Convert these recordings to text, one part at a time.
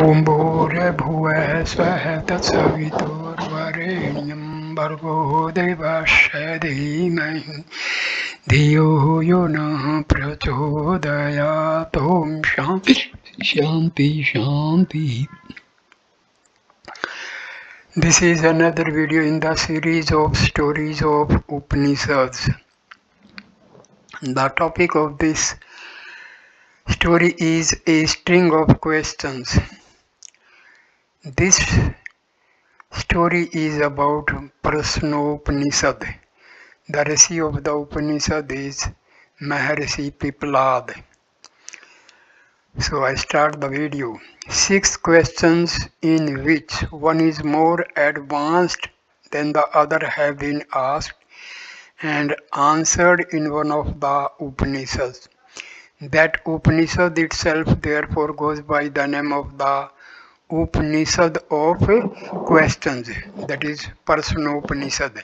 ॐ भूर्भुवः स्वः तत्सवितुर्वरेण्यं भर्गो देवस्य धीमहि धियो यो नः प्रचोदयात् ॐ शान्ति शान्ति शान्ति. This is another video in the series of stories of Upanishads. The topic of this story is a string of questions. This story is about Prashnopanishad. The Rishi of the Upanishad is Maharishi Piplad. So I start the video. 6 questions in which one is more advanced than the other have been asked and answered in one of the Upanishads. That Upanishad itself therefore goes by the name of the Upanishad of questions, that is Prashnopanishad.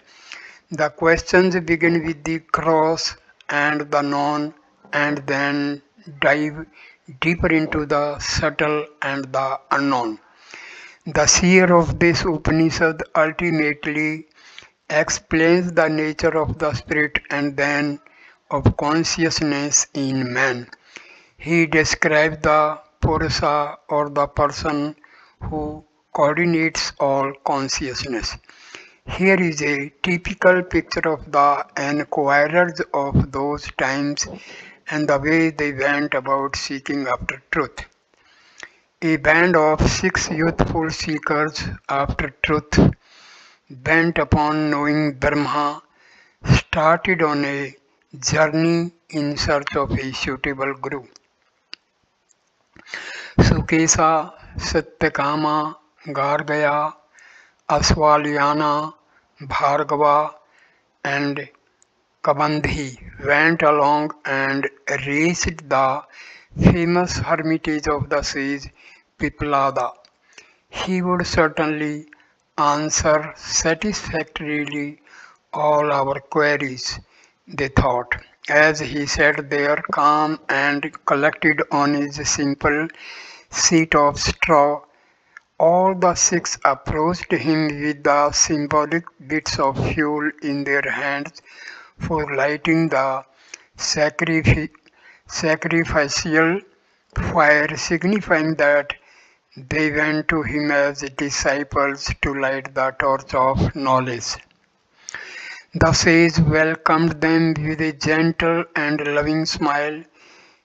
The questions begin with the cross and the known and then dive deeper into the subtle and the unknown. The seer of this Upanishad ultimately explains the nature of the spirit and then of consciousness in man. He describes the Purusha or the person who coordinates all consciousness. Here is a typical picture of the inquirers of those times and the way they went about seeking after truth. A band of 6 youthful seekers after truth, bent upon knowing Brahma, started on a journey in search of a suitable guru. Sukesa, Satyakama, Gargaya, Aswalyana, Bhargava, and Kabandhi went along and reached the famous hermitage of the sage Piplada. He would certainly answer satisfactorily all our queries, they thought, as he sat there calm and collected on his simple seat of straw. All the 6 approached him with the symbolic bits of fuel in their hands for lighting the sacrificial fire, signifying that they went to him as disciples to light the torch of knowledge. The sage welcomed them with a gentle and loving smile.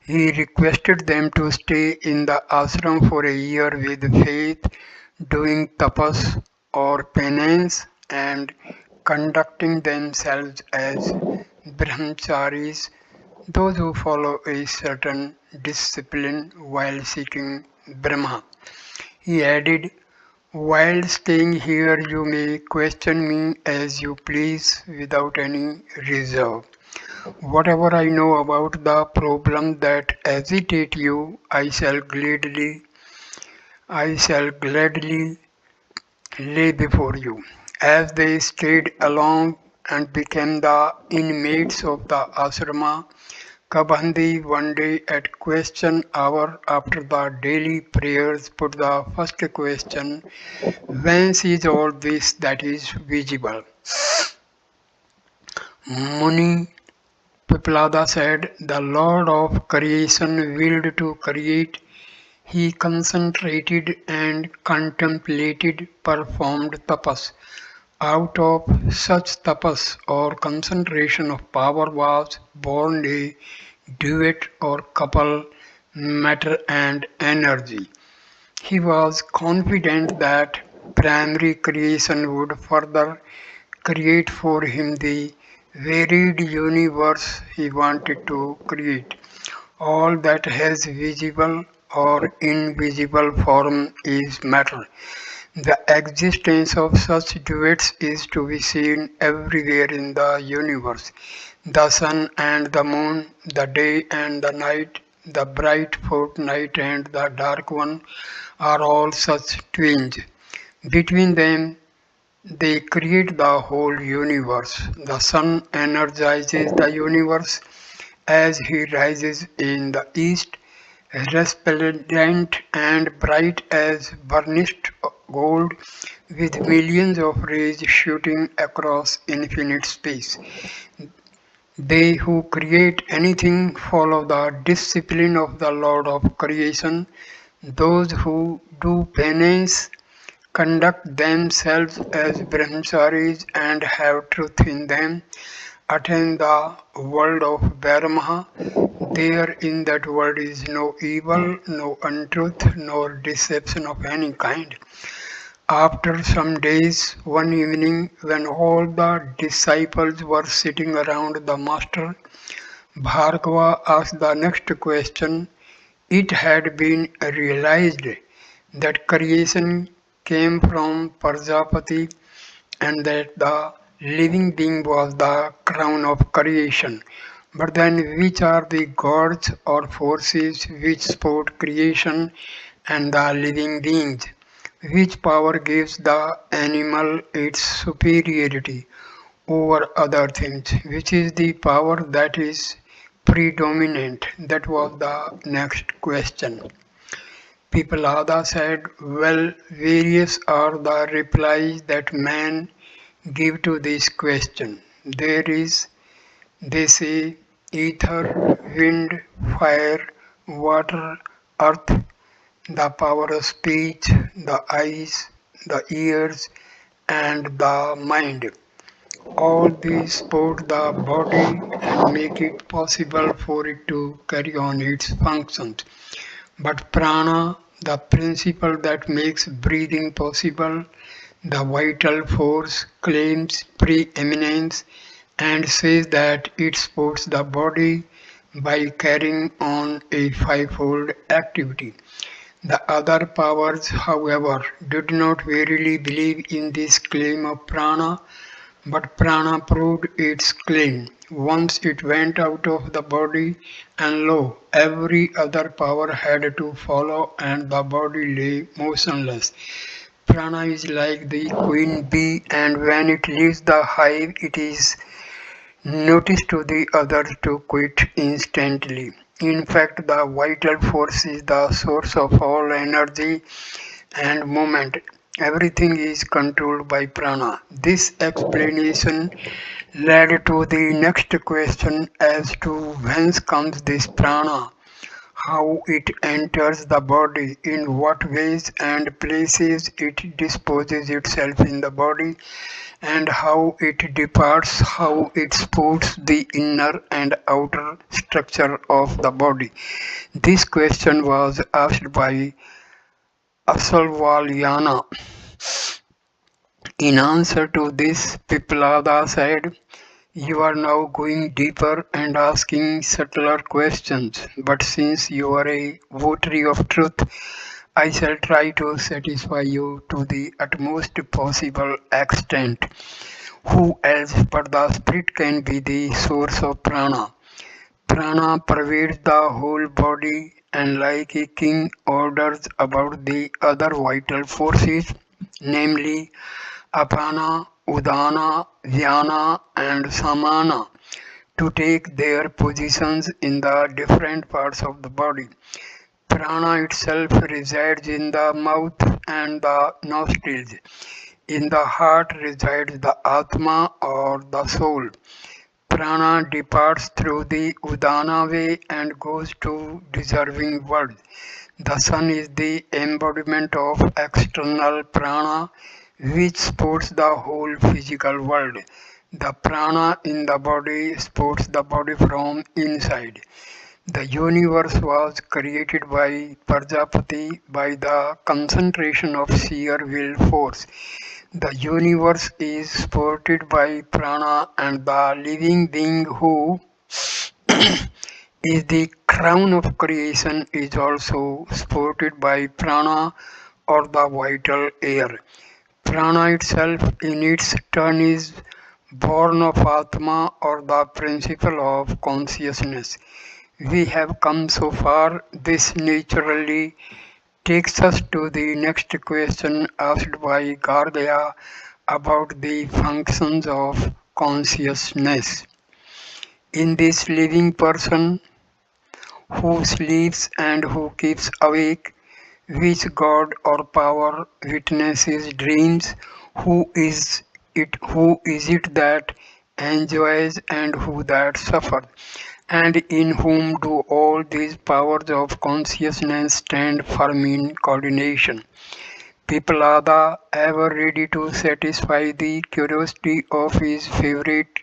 He requested them to stay in the ashram for a year with faith, doing tapas or penance and conducting themselves as brahmacharis, those who follow a certain discipline while seeking Brahma. He added, while staying here you may question me as you please without any reserve. Whatever I know about the problem that agitate you, I shall gladly lay before you. As they stayed along and became the inmates of the asrama, Kabandi one day at question hour after the daily prayers put the first question, whence is all this that is visible? Muni Piplada said, the Lord of creation willed to create. He concentrated and contemplated, performed tapas. Out of such tapas or concentration of power was born a duet or couple, matter and energy. He was confident that primary creation would further create for him the varied universe he wanted to create. All that has visible or invisible form is matter. The existence of such duets is to be seen everywhere in the universe. The sun and the moon, the day and the night, the bright fortnight and the dark one are all such twins. Between them, they create the whole universe. The sun energizes the universe as he rises in the east, resplendent and bright as burnished gold, with millions of rays shooting across infinite space. They who create anything follow the discipline of the Lord of creation. Those who do penance conduct themselves as brahmacharis and have truth in them, attain the world of Brahma. There in that world is no evil, no untruth, nor deception of any kind. After some days, one evening, when all the disciples were sitting around the master, Bhargava asked the next question. It had been realized that creation came from Prajapati and that the living being was the crown of creation. But then, which are the gods or forces which support creation and the living beings? Which power gives the animal its superiority over other things? Which is the power that is predominant? That was the next question. Pippalada said, well, various are the replies that man give to this question. There is, they say, ether, wind, fire, water, earth, the power of speech, the eyes, the ears, and the mind. All these support the body and make it possible for it to carry on its functions. But prana, the principle that makes breathing possible, the vital force, claims preeminence and says that it supports the body by carrying on a fivefold activity. The other powers, however, did not verily believe in this claim of prana, but prana proved its claim. Once it went out of the body, and lo, every other power had to follow, and the body lay motionless. Prana is like the queen bee, and when it leaves the hive, it is noticed to the others to quit instantly. In fact, the vital force is the source of all energy and movement. Everything is controlled by prana. This explanation led to the next question as to whence comes this prana, how it enters the body, in what ways and places it disposes itself in the body, and how it departs, how it supports the inner and outer structure of the body. This question was asked by Asalvalyana. In answer to this, Piplada said, you are now going deeper and asking subtler questions, but since you are a votary of truth, I shall try to satisfy you to the utmost possible extent. Who else but the spirit can be the source of prana? Prana pervades the whole body and like a king orders about the other vital forces, namely Apana, Udana, Vyana and Samana, to take their positions in the different parts of the body. Prana itself resides in the mouth and the nostrils. In the heart resides the Atma or the soul. Prana departs through the Udana way and goes to deserving world. The sun is the embodiment of external prana which supports the whole physical world. The prana in the body supports the body from inside. The universe was created by Prajapati by the concentration of sheer will force. The universe is supported by prana and the living being who is the crown of creation is also supported by prana or the vital air. Prana itself in its turn is born of Atma or the principle of consciousness. We have come so far, this naturally takes us to the next question asked by Gardaya about the functions of consciousness. In this living person, who sleeps and who keeps awake, which god or power witnesses dreams, who is it that enjoys and who that suffers, and in whom do all these powers of consciousness stand firm in coordination. Pippalada, ever ready to satisfy the curiosity of his favorite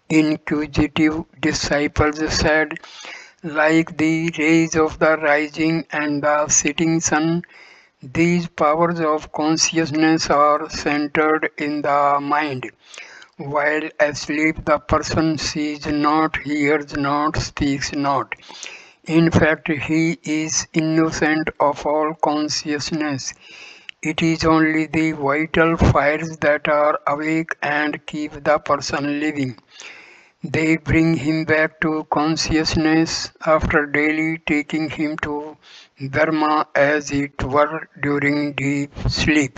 inquisitive disciples, said, like the rays of the rising and the setting sun, these powers of consciousness are centered in the mind. While asleep, the person sees not, hears not, speaks not. In fact, he is innocent of all consciousness. It is only the vital fires that are awake and keep the person living. They bring him back to consciousness after daily taking him to Dharma as it were during deep sleep.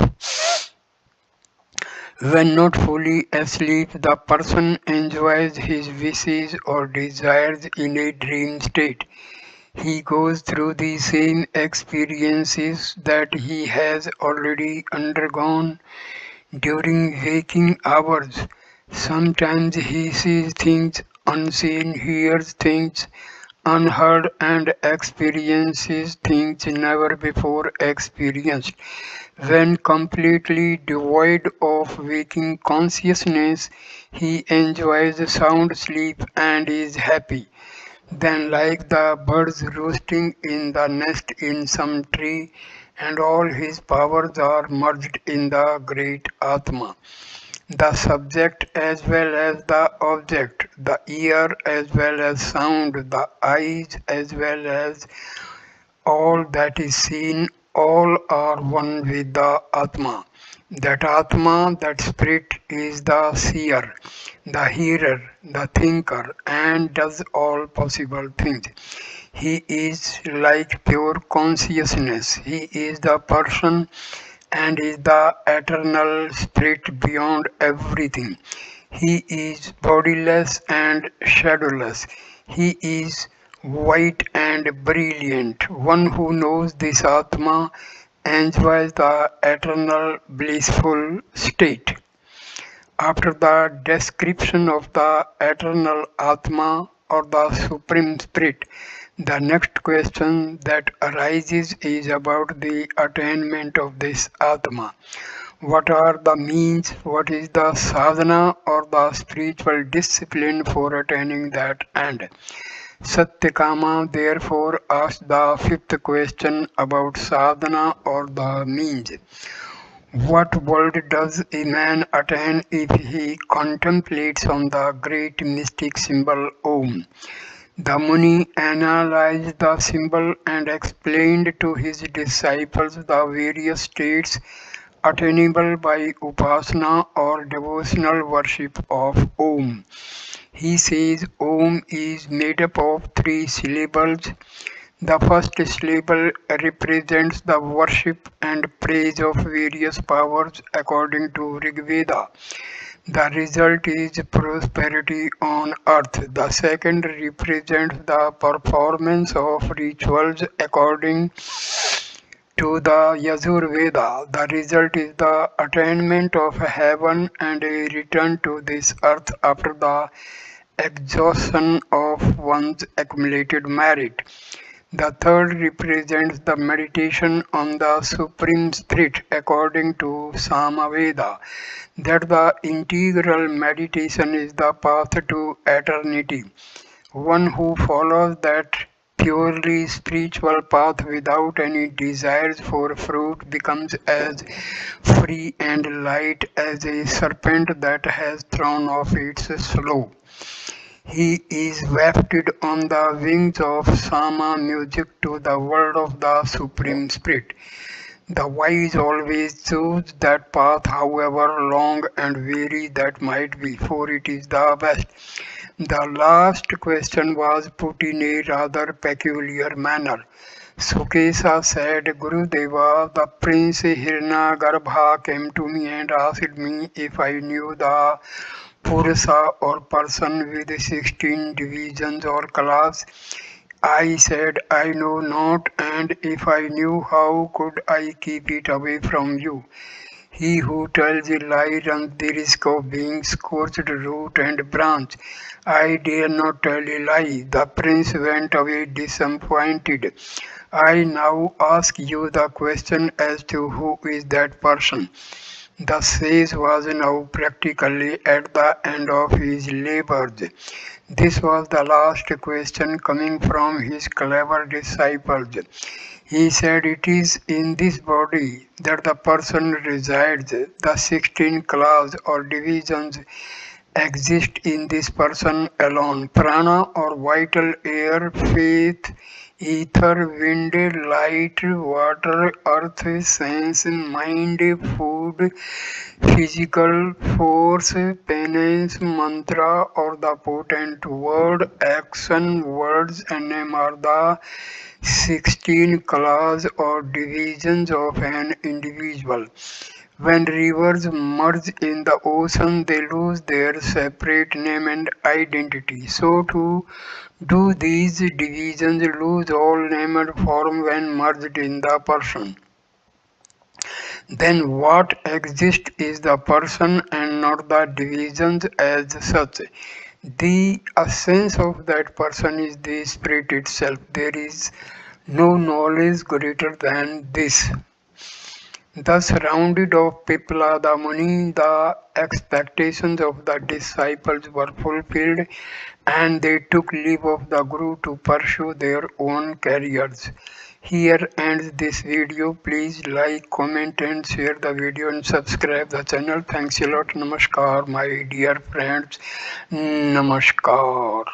When not fully asleep, the person enjoys his wishes or desires in a dream state. He goes through the same experiences that he has already undergone during waking hours. Sometimes he sees things unseen, hears things unheard, and experiences things never before experienced. When completely devoid of waking consciousness, he enjoys sound sleep and is happy. Then, like the birds roosting in the nest in some tree, and all his powers are merged in the great Atma. The subject as well as the object, the ear as well as sound, the eyes as well as all that is seen, all are one with the Atma. That Atma, that spirit, is the seer, the hearer, the thinker, and does all possible things. He is like pure consciousness. He is the person and is the eternal spirit beyond everything. He is bodiless and shadowless. He is white and brilliant. One who knows this Atma enjoys the eternal blissful state. After the description of the eternal Atma or the Supreme Spirit, the next question that arises is about the attainment of this Atma. What are the means? What is the sadhana or the spiritual discipline for attaining that end? Satyakama therefore asked the fifth question about sadhana or the means. What world does a man attain if he contemplates on the great mystic symbol Om? The Muni analyzed the symbol and explained to his disciples the various states attainable by upasana or devotional worship of Om. He says Om is made up of three syllables. The first syllable represents the worship and praise of various powers according to Rigveda. The result is prosperity on earth. The second represents the performance of rituals according to the Yajurveda. The result is the attainment of heaven and a return to this earth after the exhaustion of one's accumulated merit. The third represents the meditation on the Supreme Spirit according to Samaveda, that the integral meditation is the path to eternity. One who follows that purely spiritual path without any desires for fruit becomes as free and light as a serpent that has thrown off its slough. He is wafted on the wings of Sama music to the world of the Supreme Spirit. The wise always choose that path, however long and weary that might be, for it is the best. The last question was put in a rather peculiar manner. Sukesa said, Gurudeva, the Prince Hiranyagarbha came to me and asked me if I knew the Purusha or person with 16 divisions or class. I said, I know not, and if I knew, how could I keep it away from you? He who tells a lie runs the risk of being scorched root and branch. I dare not tell a lie. The prince went away disappointed. I now ask you the question as to who is that person. The sage was now practically at the end of his labors. This was the last question coming from his clever disciples. He said, it is in this body that the person resides. The 16 claws or divisions exist in this person alone. Prana or vital air, faith, ether, wind, light, water, earth, sense, mind, food, physical force, penance, mantra, or the potent word, action, words, and name are the 16 claws or divisions of an individual. When rivers merge in the ocean, they lose their separate name and identity. So too do these divisions lose all name and form when merged in the person. Then what exists is the person and not the divisions as such. The essence of that person is the spirit itself. There is no knowledge greater than this. Thus, surrounded of Pipladamuni, the expectations of the disciples were fulfilled, and they took leave of the Guru to pursue their own careers. Here ends this video. Please like, comment and share the video and subscribe the channel. Thanks a lot. Namaskar, my dear friends. Namaskar.